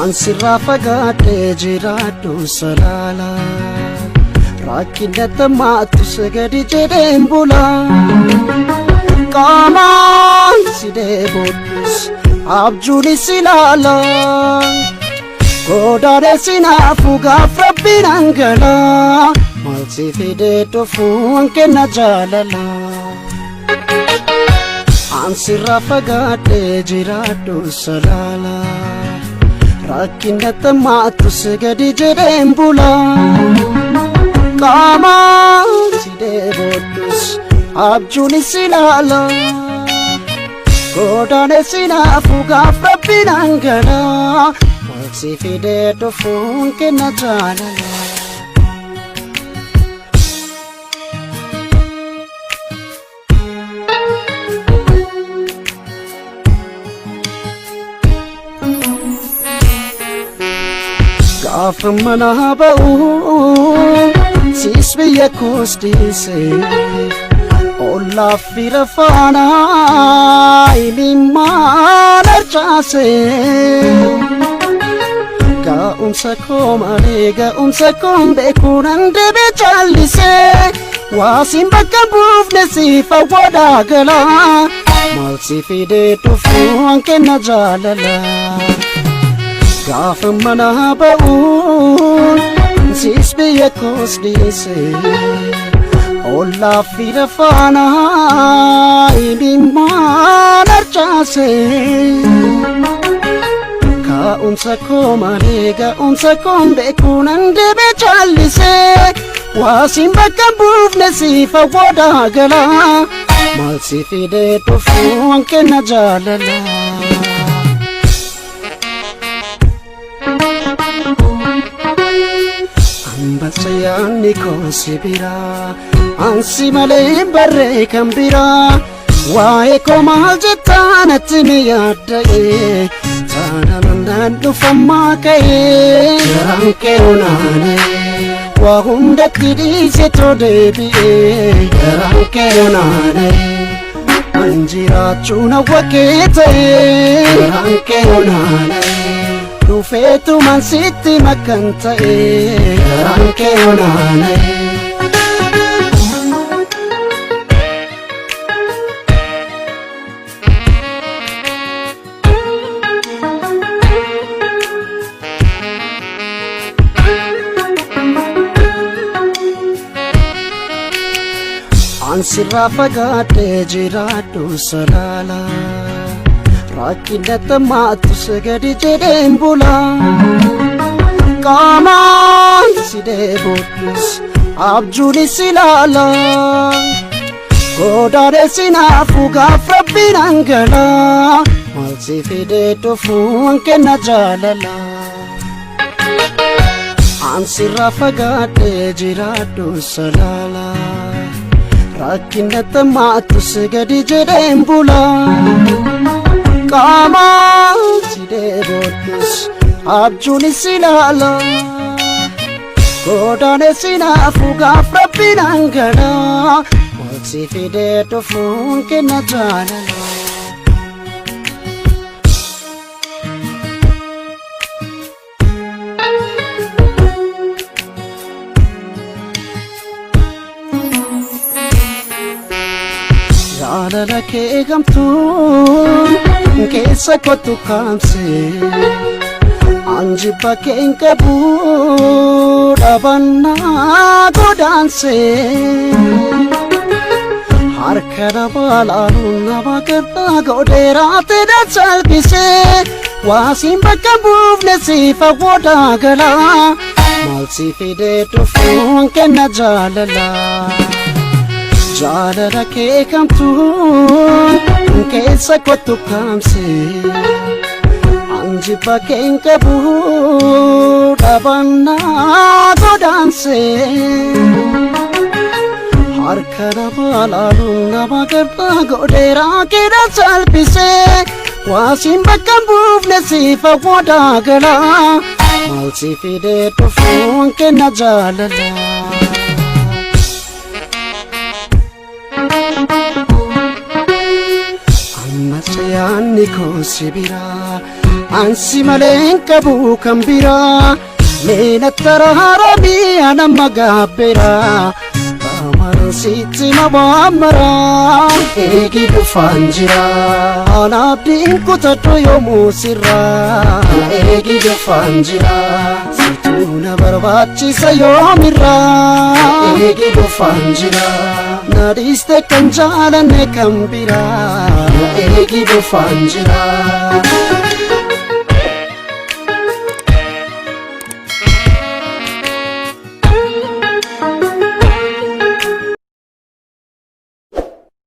Ansirraa fagaadhee jiraadhu salaala rakkinata maatus gadi jedheen bula qaamaan si deeboodhus abjuunis ilaala godaadhe sinaafu gaaf rabbiin hangala maal si fidee dhufuun kenna jaalala ansirraa fagaadhee jiraadhu salaala rakkinata maatus gadi jedheen bula qaamaan si deeboodhus abjuunis ilaala godaadhe sinaafu gaaf rabbiin hangala maal si fidee dhufuun kenna jaalala Afmana ba'u sis biyya koostise olla fira faana imimmaan arcaase ga'umsa koo malee ga'umsa koon beekuun handebe callise waasin bakka buufne siif awwaadhaa gala maal si fidee dhufuun kenna jaalala Gaaf mana ba'uun sis biyya koostise olla fira faana imimmaan arcaase ka'umsa koo malee ga'umsa koon beekuun handebe callise waasin bakka buufne siif awwaadhaa gala maal si fidee dhufuun kenna jaalala Ambasayaanni koo si bira ansi malee barree kan bira waa'ee koo maal jettaa natti ni yaadda'e taanaan dhufammaa ka'ee garaan kee onaanee waa hundatti dhiise too deebi'ee garaan kee onaanee an jiraachuun hawwa kee ta'ee garaan kee onaanee Dufeetu man sitti makkan ta'ee garaan kee onaanee Ansirraa fagaadhee jiraadhu salaala rakkinata maatus gadi jedheen bula qaamaan si deeboodhus abjuunis ilaala godaadhe sinaafu gaaf rabbiin hangala maal si fidee dhufuun kenna jaalala ansirraa fagaadhee jiraadhu salaala rakkinata maatus gadi jedheen bula qaamaan si deeboodhus abjuunis ilaala godaadhe sinaafu gaaf rabbiin hangala maal si fidee dhufuun kenna jaalala jaalala kee gamtuun keessa kottu kaamse anjibba keen qabu dhabannaa godaanse harka nama laaluun nama garraa godheeraate dadsalphise waasin bakka buufne siif awwaadhaa gala maal si fidee dhufuun kenna jaalala jaalala kee kamtuun keessa kottu kaamsee anjibba keen qabu dhabannaa godaansee harka nama laaluun nama garba godheeraa keedha salphisee waasiin bakka hin buufne siifa wadaa galaa maal si fidee dhufuun kenna jaalala. Yaanni koo si biraa ansi malee qabu kan biraa meena taraara mi'a nama gaabberaa baamaran sitti mabaamaraa eegi dhufaan jiraa anaabdiin kutadhu yoomuu sirraa eegi dhufaan jiraa situu na barbaachisa yoomirraa eegi dhufaan jiraa nadhiiste kan jaalanne kan biraa eegi dhufaan jiraa